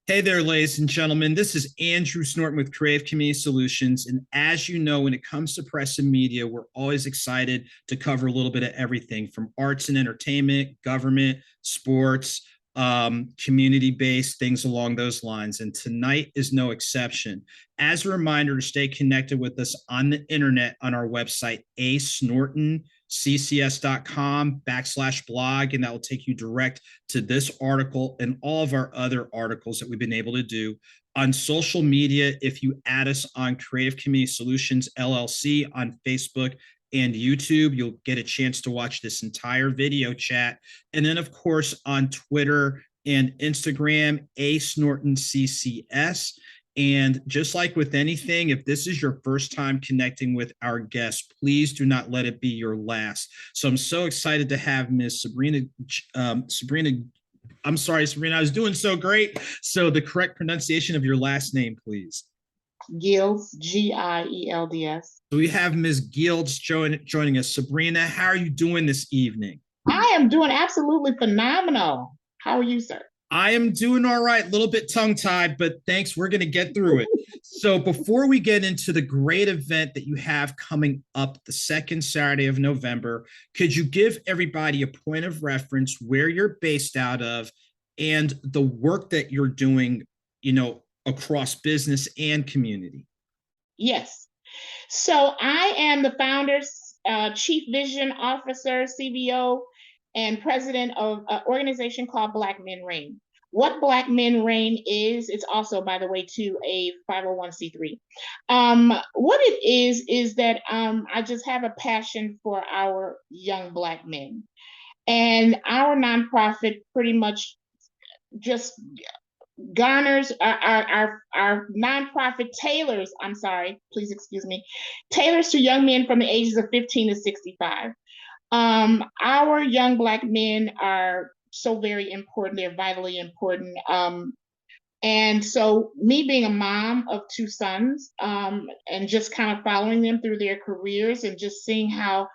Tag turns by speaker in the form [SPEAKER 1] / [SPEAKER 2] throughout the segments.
[SPEAKER 1] Hey there, ladies and gentlemen. This is Andrew Snorton with Creative Community Solutions. And as you know, when it comes to press and media, we're always excited to cover a little bit of everything from arts and entertainment, government, sports, community-based things along those lines. And tonight is no exception. As a reminder to stay connected with us on the internet on our website, asnortonccs.com/blog, and that will take you direct to this article and all of our other articles that we've been able to do. On social media, if you add us on Creative Community Solutions LLC on Facebook and YouTube, you'll get a chance to watch this entire video chat. And then, of course, on Twitter and Instagram, asnortonccs. And just like with anything, if this is your first time connecting with our guests, please do not let it be your last. So I'm so excited to have Miss Sabrina. I'm sorry, Sabrina, I was doing so great. So the correct pronunciation of your last name, please.
[SPEAKER 2] Gields, Gields.
[SPEAKER 1] So we have Ms. Gields joining us. Sabrina, how are you doing this evening?
[SPEAKER 2] I am doing absolutely phenomenal. How are you, sir?
[SPEAKER 1] I am doing all right, a little bit tongue-tied, but thanks, we're going to get through it. So before we get into the great event that you have coming up the second Saturday of November, could you give everybody a point of reference where you're based out of and the work that you're doing, across business and community?
[SPEAKER 2] Yes. So I am the founder, chief vision officer, CVO, and president of an organization called Black Men Reign. What Black Men Reign is, it's also, by the way, to a 501c3. What it is that I just have a passion for our young Black men. And our nonprofit pretty much just garners our nonprofit tailors, I'm sorry, please excuse me, tailors to young men from the ages of 15 to 65. Our young Black men are so very important. They're vitally important. And so me being a mom of two sons, and just kind of following them through their careers and just seeing how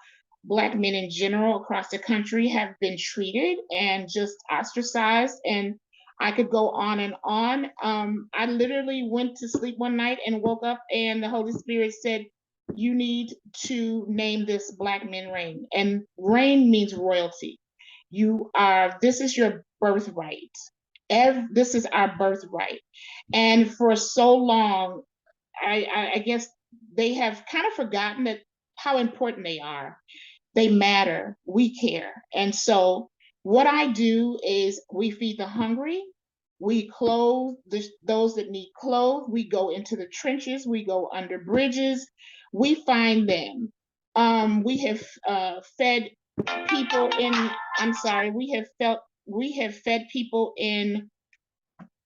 [SPEAKER 2] Black men in general across the country have been treated and just ostracized, and I could go on and on. I literally went to sleep one night and woke up and the Holy Spirit said, you need to name this Black Men Reign. And reign means royalty. This is your birthright. This is our birthright. And for so long, I guess they have kind of forgotten that how important they are. They matter. We care. And so what I do is we feed the hungry, we clothe those that need clothes, we go into the trenches, we go under bridges, we find them. We have fed people in, I'm sorry, we have fed people in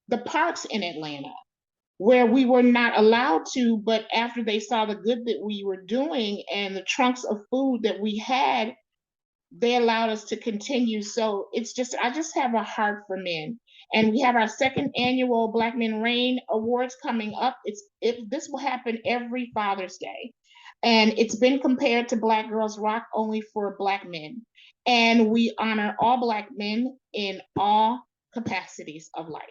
[SPEAKER 2] the parks in Atlanta where we were not allowed to, but after they saw the good that we were doing and the trunks of food that we had, they allowed us to continue. So I just have a heart for men. And we have our second annual Black Men Reign Awards coming up. This will happen every Father's Day. And it's been compared to Black Girls Rock only for Black men. And we honor all Black men in all capacities of life.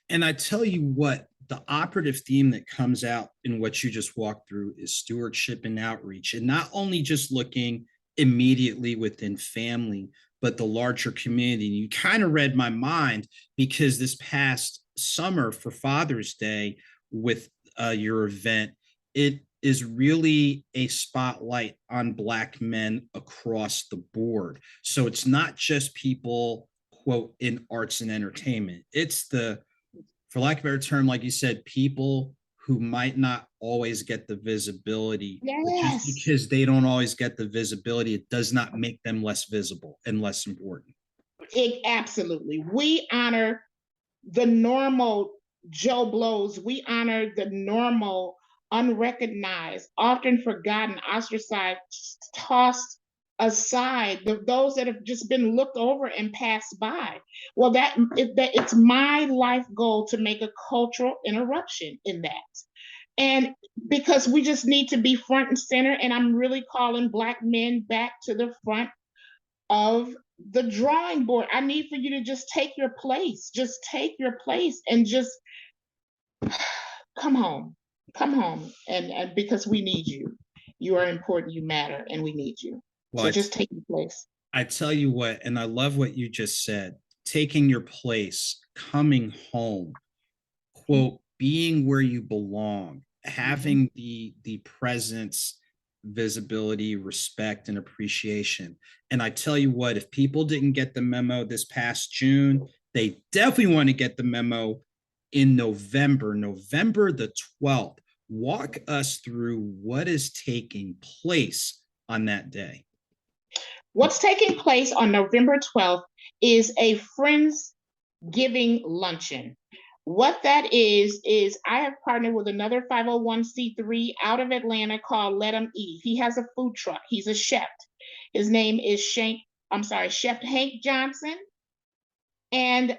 [SPEAKER 1] And I tell you what, the operative theme that comes out in what you just walked through is stewardship and outreach, and not only just looking immediately within family, but the larger community. And you kind of read my mind, because this past summer for Father's Day with your event, it is really a spotlight on Black men across the board. So it's not just people, quote, in arts and entertainment. It's for lack of a better term, like you said, people who might not always get the visibility.
[SPEAKER 2] Yes.
[SPEAKER 1] Just because they don't always get the visibility, it does not make them less visible and less important.
[SPEAKER 2] Absolutely. We honor the normal Joe Blows. We honor the normal, unrecognized, often forgotten, ostracized, tossed aside, those that have just been looked over and passed by. Well, it's my life goal to make a cultural interruption in that. And because we just need to be front and center, and I'm really calling Black men back to the front of the drawing board. I need for you to just take your place. Just take your place and just come home. Come home. And because we need you. You are important, you matter, and we need you. So
[SPEAKER 1] What
[SPEAKER 2] just take your place.
[SPEAKER 1] I tell you what, and I love what you just said, taking your place, coming home, quote, being where you belong,
[SPEAKER 2] Mhm.
[SPEAKER 1] having the presence, visibility, respect, and appreciation. And I tell you what, if people didn't get the memo this past June, they definitely want to get the memo in November, November the 12th. Walk us through what is taking place on that day.
[SPEAKER 2] What's taking place on November 12th is a Friends Giving Luncheon. What that is I have partnered with another 501c3 out of Atlanta called Let 'em Eat. He has a food truck. He's a chef. His name is Chef Hank Johnson. And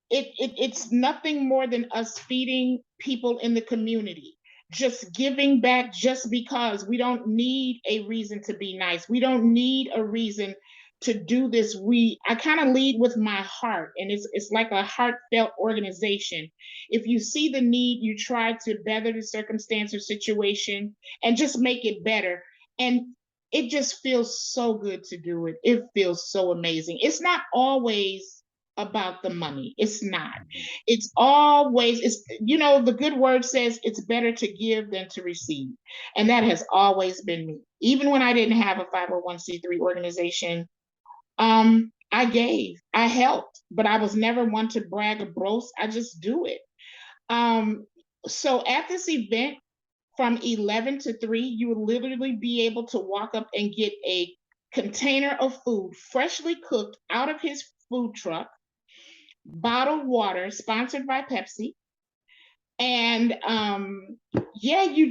[SPEAKER 2] it's nothing more than us feeding people in the community, just giving back just because. We don't need a reason to be nice. We don't need a reason to do this. I kind of lead with my heart, and it's like a heartfelt organization. If you see the need, you try to better the circumstance or situation and just make it better. And it just feels so good to do it. It feels so amazing. It's not always about the money. It's not. It's always, the good word says it's better to give than to receive. And that has always been me. Even when I didn't have a 501c3 organization, I gave, I helped, but I was never one to brag or boast. I just do it. Um, so at this event from 11 to 3, you will literally be able to walk up and get a container of food freshly cooked out of his food truck, bottled water sponsored by Pepsi. And yeah, you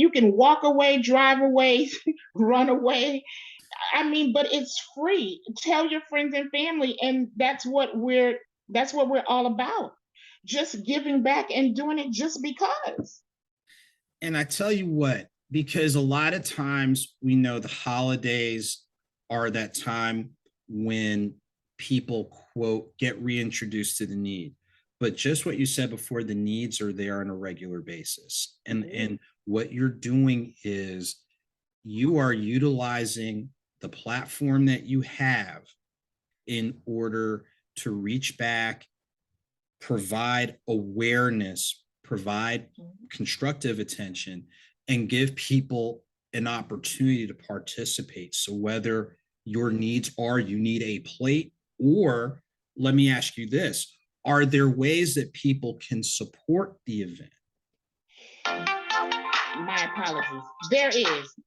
[SPEAKER 2] can walk away, drive away, run away. I mean, but it's free. Tell your friends and family, and that's what we're all about. Just giving back and doing it just because.
[SPEAKER 1] And I tell you what, because a lot of times we know the holidays are that time when people, quote, get reintroduced to the need. But just what you said before, the needs are there on a regular basis. And what you're doing is you are utilizing the platform that you have in order to reach back, provide awareness, provide constructive attention, and give people an opportunity to participate. So, whether your needs are you need a plate, or let me ask you this, are there ways that people can support the event?
[SPEAKER 2] My apologies.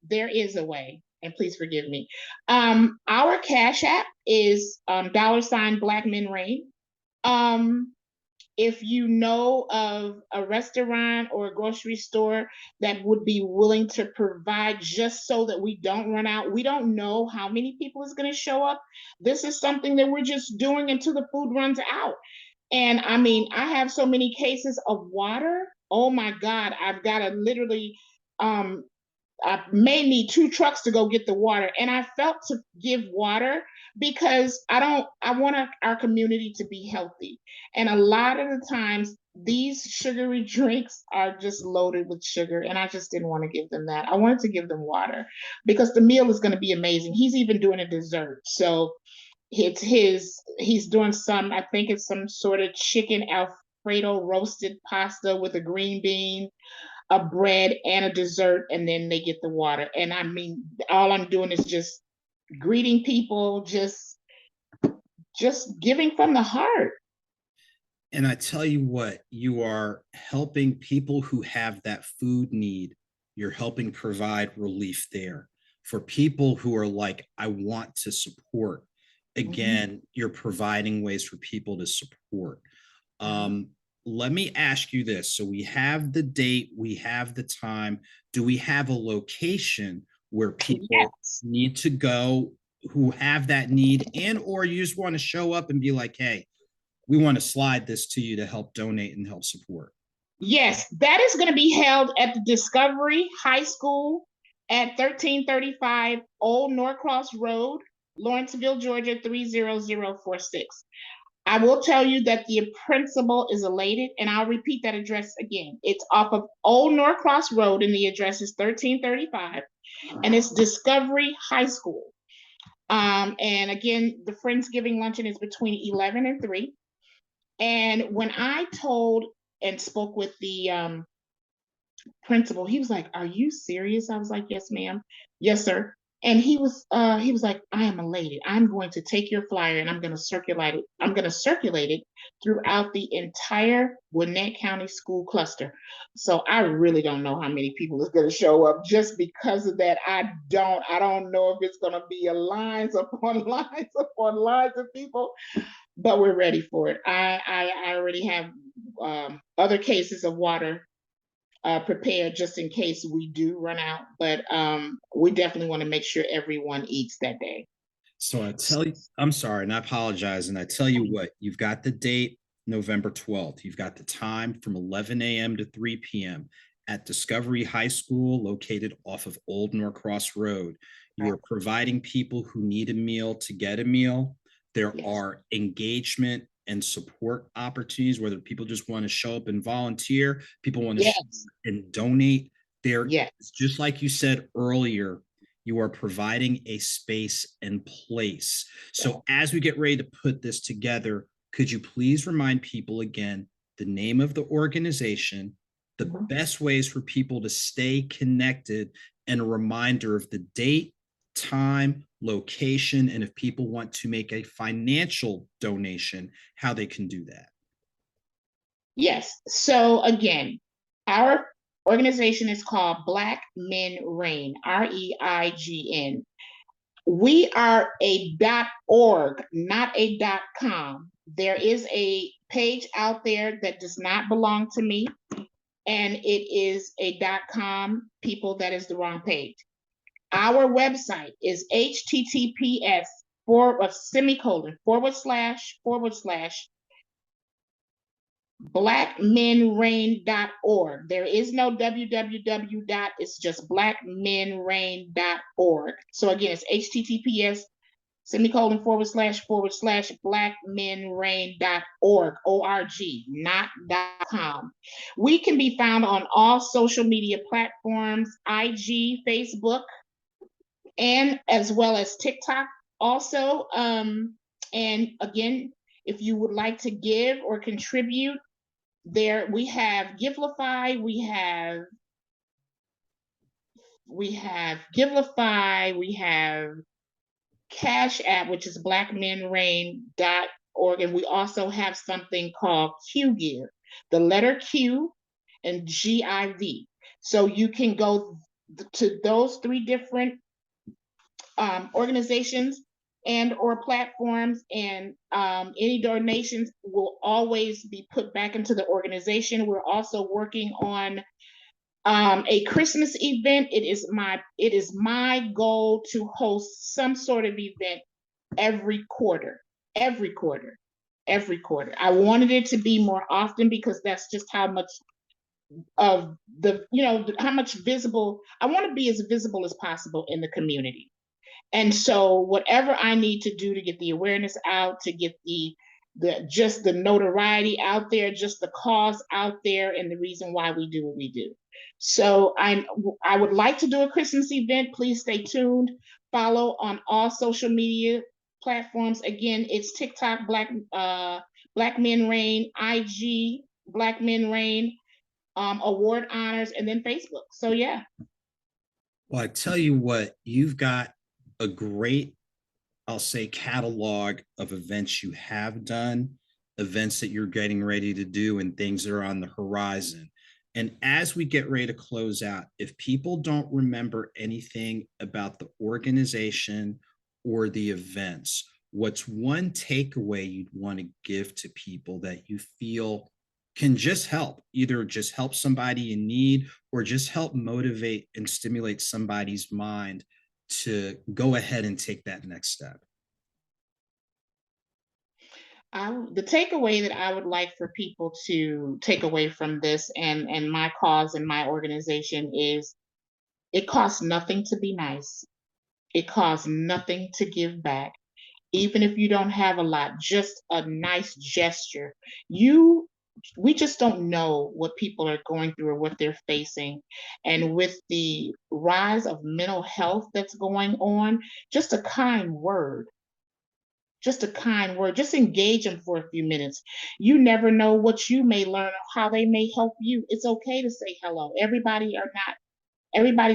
[SPEAKER 2] There is a way, and please forgive me. Our Cash App is $ Black Men Reign. Um, if you know of a restaurant or a grocery store that would be willing to provide just so that we don't run out, we don't know how many people is going to show up. This is something that we're just doing until the food runs out. And I mean, I have so many cases of water. Oh my God, I've got to literally um, I may need 2 trucks to go get the water. And I felt to give water because I want our community to be healthy. And a lot of the times, these sugary drinks are just loaded with sugar. And I just didn't want to give them that. I wanted to give them water because the meal is going to be amazing. He's even doing a dessert. So he's doing I think it's some sort of chicken Alfredo roasted pasta with a green bean, a bread, and a dessert, and then they get the water. And I mean, all I'm doing is just greeting people, just giving from the heart.
[SPEAKER 1] And I tell you what, you are helping people who have that food need. You're helping provide relief there. For people who are like, I want to support, again, you're providing ways for people to support. Let me ask you this. So we have the date, we have the time. Do we have a location where people
[SPEAKER 2] Yes.
[SPEAKER 1] need to go who have that need, and or you just want to show up and be like, hey, we want to slide this to you to help donate and help support?
[SPEAKER 2] Yes, that is going to be held at the Discovery High School at 1335 Old Norcross Road, Lawrenceville, Georgia 30046. I will tell you that the principal is elated, and I'll repeat that address again. It's off of Old Norcross Road, and the address is 1335, and it's Discovery High School. And again, the Friendsgiving luncheon is between 11 and 3. And when I told and spoke with the principal, he was like, "Are you serious?" I was like, "Yes, ma'am." "Yes, sir." And he was like, "I am elated. I'm going to take your flyer and I'm going to circulate it. I'm going to circulate it throughout the entire Gwinnett County school cluster." So I really don't know how many people is going to show up just because of that. I don't know if it's going to be a lines upon lines upon lines of people, but we're ready for it. I already have other cases of water prepared just in case we do run out. But we definitely want to make sure everyone eats that day.
[SPEAKER 1] So I tell you, I'm sorry, and I apologize. And I tell you what, you've got the date, November 12th. You've got the time from 11 a.m. to 3 p.m. at Discovery High School, located off of Old Norcross Road. You
[SPEAKER 2] Right.
[SPEAKER 1] are providing people who need a meal to get a meal. There
[SPEAKER 2] Yes.
[SPEAKER 1] are engagement and support opportunities, whether people just want to show up and volunteer, people want to
[SPEAKER 2] Yes.
[SPEAKER 1] and donate. There,
[SPEAKER 2] Yes.
[SPEAKER 1] just like you said earlier, you are providing a space and place. So as we get ready to put this together, could you please remind people again the name of the organization, the
[SPEAKER 2] Mhm.
[SPEAKER 1] best ways for people to stay connected, and a reminder of the date, time, location, and if people want to make a financial donation, how they can do that?
[SPEAKER 2] Yes. So again, our organization is called Black Men Reign, REIGN. We are a .org, not a .com. There is a page out there that does not belong to me, and it is a .com. People, that is the wrong page. Our website is https semicolon / blackmenreign.org. There is no www dot, it's just blackmenreign.org. So again, it's https semicolon / blackmenreign.org, O-R-G, not .com. We can be found on all social media platforms, IG, Facebook, and as well as TikTok also. And again, if you would like to give or contribute, there we have Givelify, we have Cash App, which is blackmenreign.org, and we also have something called QGive, the letter Q and GIV. So you can go to those three different organizations and or platforms, and any donations will always be put back into the organization. We're also working on a Christmas event. It is my goal to host some sort of event every quarter, every quarter, every quarter. I wanted it to be more often because that's just how much of the, how much visible I want to be, as visible as possible in the community. And so whatever I need to do to get the awareness out, to get the notoriety out there, just the cause out there, and the reason why we do what we do. So I would like to do a Christmas event. Please stay tuned. Follow on all social media platforms. Again, it's TikTok, Black Men Reign, IG, Black Men Reign, award honors, and then Facebook. So yeah.
[SPEAKER 1] Well, I tell you what, you've got a great, I'll say, catalog of events you have done, events that you're getting ready to do, and things that are on the horizon. And as we get ready to close out, if people don't remember anything about the organization or the events, what's one takeaway you'd want to give to people that you feel can just help, either just help somebody in need or just help motivate and stimulate somebody's mind to go ahead and take that next step?
[SPEAKER 2] The takeaway that I would like for people to take away from this and my cause and my organization is It costs nothing to be nice. It costs nothing to give back. Even if you don't have a lot, just a nice gesture. You We just don't know what people are going through or what they're facing. And with the rise of mental health that's going on, just a kind word, just a kind word, just engage them for a few minutes. You never know what you may learn or how they may help you. It's okay to say hello. Everybody's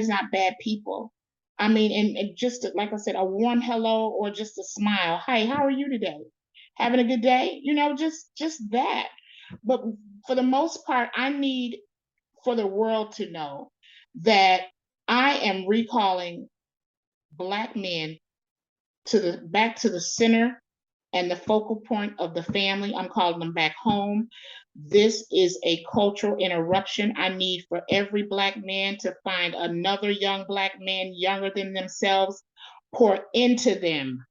[SPEAKER 2] not bad people. I mean, and just like I said, a warm hello or just a smile. Hi, how are you today? Having a good day? Just that. But for the most part, I need for the world to know that I am recalling Black men to the back to the center and the focal point of the family. I'm calling them back home. This is a cultural interruption. I need for every Black man to find another young Black man younger than themselves, pour into them,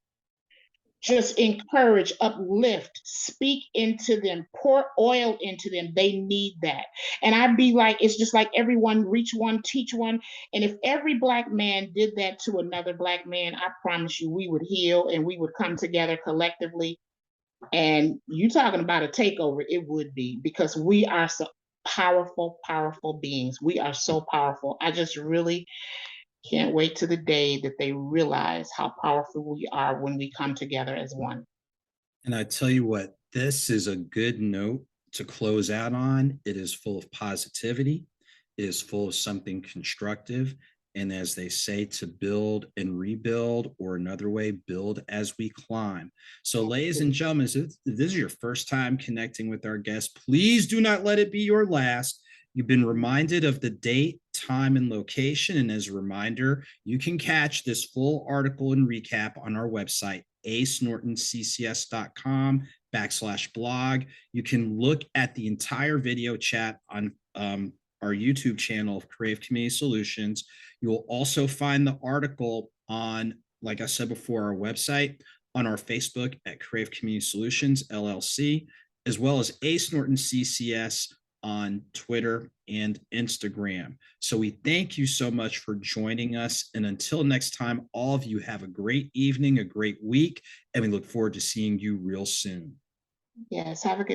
[SPEAKER 2] just encourage, uplift, speak into them, pour oil into them. They need that. And I'd be like, it's just like everyone reach one, teach one. And if every Black man did that to another Black man, I promise you we would heal and we would come together collectively. And you talking about a takeover, it would be, because we are so powerful, powerful beings. We are so powerful. I just really can't wait to the day that they realize how powerful we are when we come together as one.
[SPEAKER 1] And I tell you what, this is a good note to close out on. It is full of positivity, it is full of something constructive. And as they say, to build and rebuild, or another way, build as we climb. So, ladies and gentlemen, if this is your first time connecting with our guest, please do not let it be your last. You've been reminded of the date, time, and location. And as a reminder, you can catch this full article and recap on our website, acenortonccs.com/blog. You can look at the entire video chat on our YouTube channel of Crave Community Solutions. You will also find the article on, like I said before, our website, on our Facebook at Crave Community Solutions LLC, as well as Ace Norton CCS on Twitter and Instagram. So we thank you so much for joining us. And until next time, all of you have a great evening, a great week, and we look forward to seeing you real soon.
[SPEAKER 2] Yes, have a good